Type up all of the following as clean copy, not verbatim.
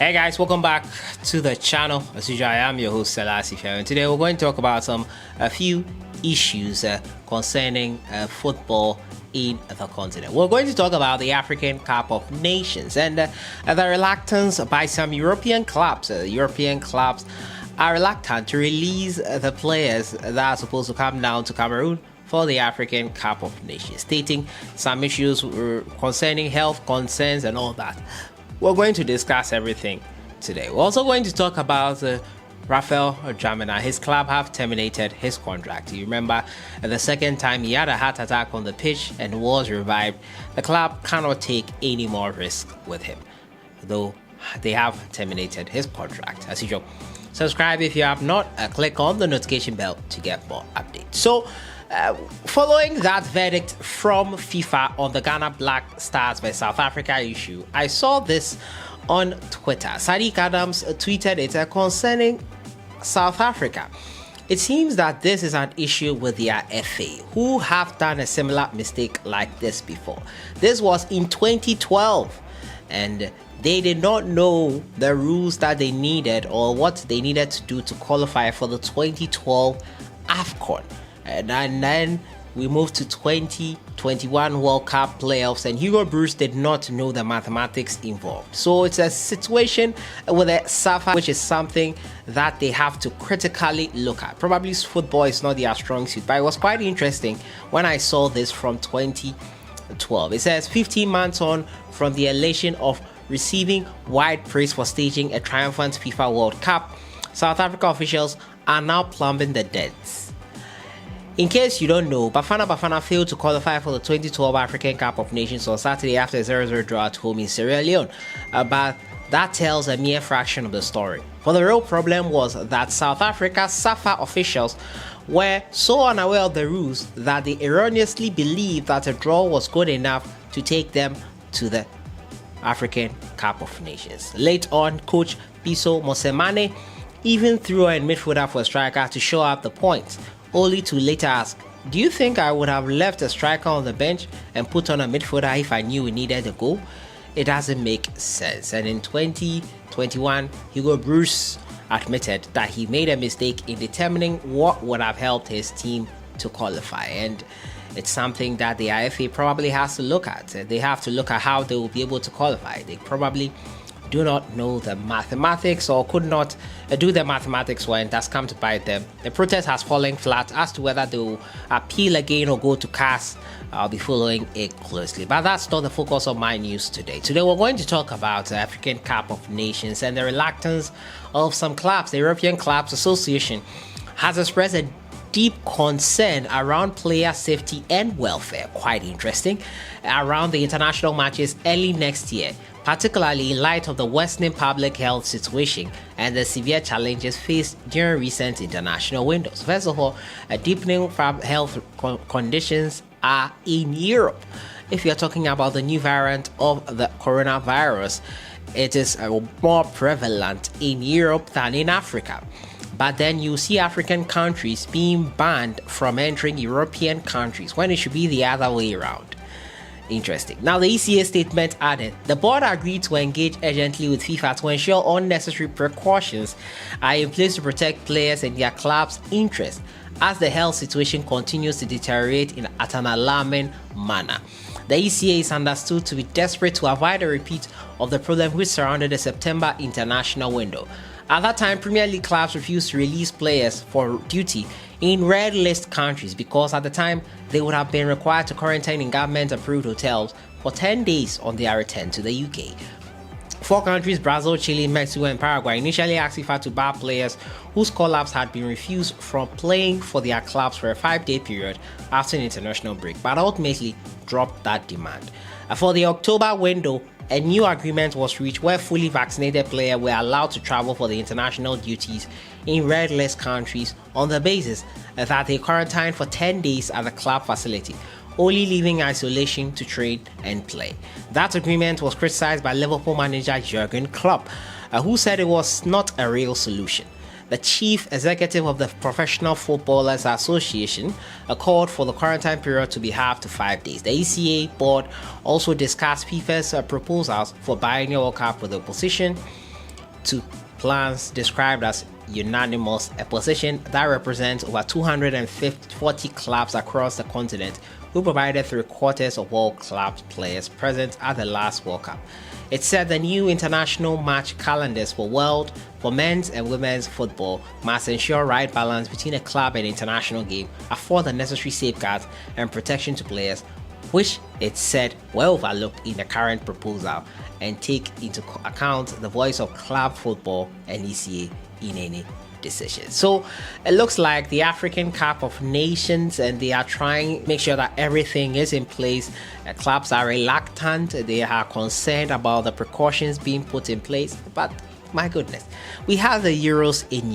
Hey guys, welcome back to the channel. As usual, I am your host sellssi, and today we're going to talk about a few issues concerning football in the continent. We're going to talk about the African Cup of Nations and the reluctance by some European clubs. European clubs are reluctant to release the players that are supposed to come down to Cameroon for the African Cup of Nations, stating some issues concerning health concerns and all that. We're going to discuss everything today. We're also going to talk about Rafael Turmina. His club have terminated his contract. You remember the second time he had a heart attack on the pitch and was revived. The club cannot take any more risk with him, though they have terminated his contract. As usual, subscribe if you have not. Click on the notification bell to get more updates. So, following that verdict from FIFA on the Ghana Black Stars vs South Africa issue, I saw this on Twitter. Sadiq Adams tweeted it concerning South Africa. It seems that this is an issue with their FA, who have done a similar mistake like this before. This was in 2012, and they did not know the rules that they needed or what they needed to do to qualify for the 2012 AFCON. And then we moved to 2021 World Cup playoffs, and Hugo Bruce did not know the mathematics involved. So it's a situation with a SAFA, which is something that they have to critically look at. Probably football is not their strong suit, but it was quite interesting when I saw this from 2012. It says 15 months on from the elation of receiving wide praise for staging a triumphant FIFA World Cup, South Africa officials are now plumbing the debts. In case you don't know, Bafana failed to qualify for the 2012 African Cup of Nations on Saturday after a 0-0 draw at home in Sierra Leone, but that tells a mere fraction of the story. For the real problem was that South Africa's SAFA officials were so unaware of the rules that they erroneously believed that a draw was good enough to take them to the African Cup of Nations. Late on, coach Piso Mosemane even threw in midfielder for a striker to show up the points, only to later ask, do you think I would have left a striker on the bench and put on a midfielder if I knew we needed a goal? It doesn't make sense. And in 2021, Hugo Bruce admitted that he made a mistake in determining what would have helped his team to qualify. And it's something that the IFA probably has to look at. They have to look at how they will be able to qualify. They probably do not know the mathematics or could not do the mathematics when it has come to bite them. The protest has fallen flat. As to whether they will appeal again or go to CAS, I'll be following it closely. But that's not the focus of my news today. Today we're going to talk about the African Cup of Nations and the reluctance of some clubs. The European Clubs Association has expressed a deep concern around player safety and welfare, quite interesting, around the international matches early next year, particularly in light of the worsening public health situation and the severe challenges faced during recent international windows. First of all, a deepening health conditions are in Europe. If you're talking about the new variant of the coronavirus, it is more prevalent in Europe than in Africa. But then you see African countries being banned from entering European countries when it should be the other way around. Interesting. Now, the ECA statement added, the board agreed to engage urgently with FIFA to ensure all necessary precautions are in place to protect players and their club's interests as the health situation continues to deteriorate at an alarming manner. The ECA is understood to be desperate to avoid a repeat of the problem which surrounded the September international window. At that time, Premier League clubs refused to release players for duty in red list countries because at the time they would have been required to quarantine in government-approved hotels for 10 days on their return to the UK. 4 countries, Brazil, Chile, Mexico, and Paraguay, initially asked FIFA to bar players whose call-ups had been refused from playing for their clubs for a 5-day period after an international break, but ultimately dropped that demand. For the October window, a new agreement was reached where fully vaccinated players were allowed to travel for the international duties in red list countries on the basis that they quarantined for 10 days at the club facility, only leaving isolation to train and play. That agreement was criticized by Liverpool manager Jurgen Klopp, who said it was not a real solution. The chief executive of the Professional Footballers Association called for the quarantine period to be halved to 5 days. The ECA board also discussed FIFA's proposals for biennial World Cup with the opposition. to plans described as unanimous, a position that represents over 240 clubs across the continent who provided 3/4 of all club players present at the last World Cup. It said the new international match calendars for men's and women's football must ensure right balance between a club and international game, afford the necessary safeguards and protection to players, which it said were overlooked in the current proposal, and take into account the voice of club football and ECA in any decision. So it looks like the African Cup of Nations, and they are trying to make sure that everything is in place. Clubs are reluctant, they are concerned about the precautions being put in place, but my goodness, we have the Euros in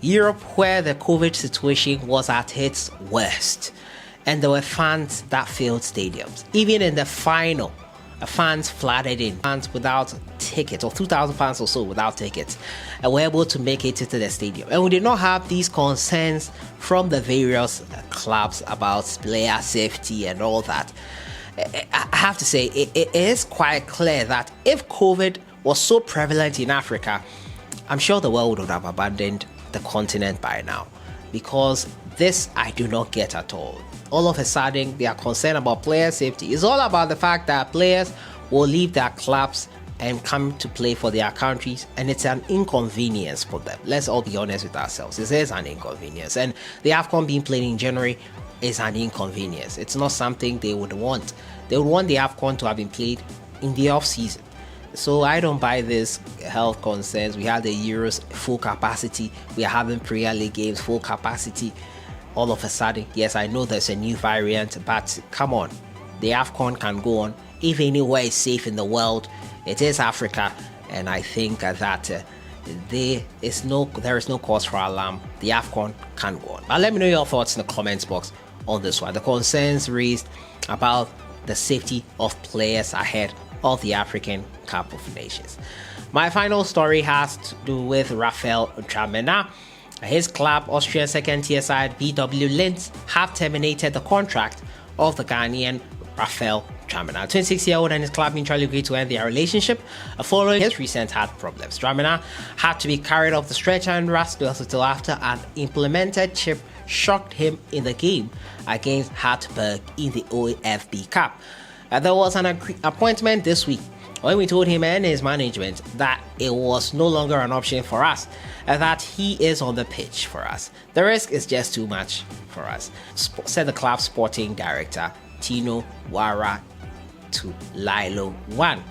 Europe where the COVID situation was at its worst, and there were fans that filled stadiums. Even in the final, fans flooded in, fans without tickets, or 2,000 fans or so without tickets, and were able to make it into the stadium. And we did not have these concerns from the various clubs about player safety and all that. I have to say, it is quite clear that if COVID was so prevalent in Africa, I'm sure the world would have abandoned the continent by now, because this I do not get at all. All of a sudden, they are concerned about player safety. It's all about the fact that players will leave their clubs and come to play for their countries, and it's an inconvenience for them. Let's all be honest with ourselves. This is an inconvenience, and the AFCON being played in January is an inconvenience. It's not something they would want. They would want the AFCON to have been played in the off-season. So I don't buy this health concerns. We have the Euros full capacity. We are having Premier League games full capacity. All of a sudden, yes, I know there's a new variant, but come on, the AFCON can go on. If anywhere is safe in the world, it is Africa, and I think that there is no cause for alarm. The AFCON can go on. But let me know your thoughts in the comments box on this one. The concerns raised about the safety of players ahead of the African Cup of Nations. My final story has to do with Rafael Turmina. His club, Austrian second-tier side DWAMEN'S, have terminated the contract of the Ghanaian Rafael Turmina. 26-year-old and his club mutually agreed to end their relationship following his recent heart problems. Turmina had to be carried off the stretcher and rushed to the hospital after an implemented chip shocked him in the game against Hartberg in the OFB Cup. There was an appointment this week when we told him and his management that it was no longer an option for us, and that he is on the pitch for us. The risk is just too much for us, said the club's sporting director, Tino Wara, to Lilo One.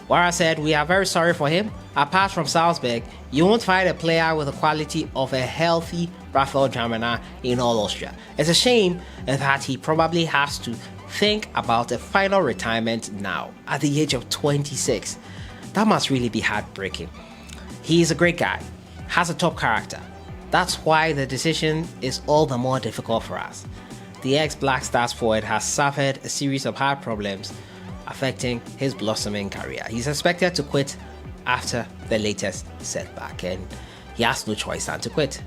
Wara said, "We are very sorry for him. Apart from Salzburg, you won't find a player with the quality of a healthy Rafael Turmina in all Austria. It's a shame that he probably has to think about a final retirement now at the age of 26. That must really be heartbreaking. He is a great guy, has a top character. That's why the decision is all the more difficult for us." The ex-Black Stars forward has suffered a series of heart problems affecting his blossoming career. He's expected to quit after the latest setback, and he has no choice than to quit.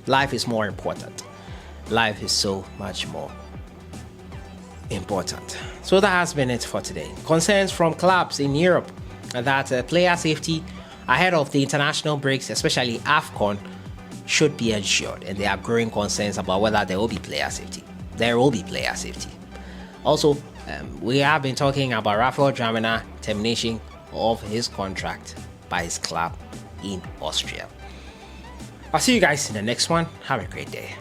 Life is more important. Life is so much more important. So that has been it for today. Concerns from clubs in Europe that player safety ahead of the international breaks, especially AFCON, should be ensured, and there are growing concerns about whether there will be player safety. There will be player safety. Also, we have been talking about Rafael Turmina termination of his contract by his club in Austria. I'll see you guys in the next one. Have a great day.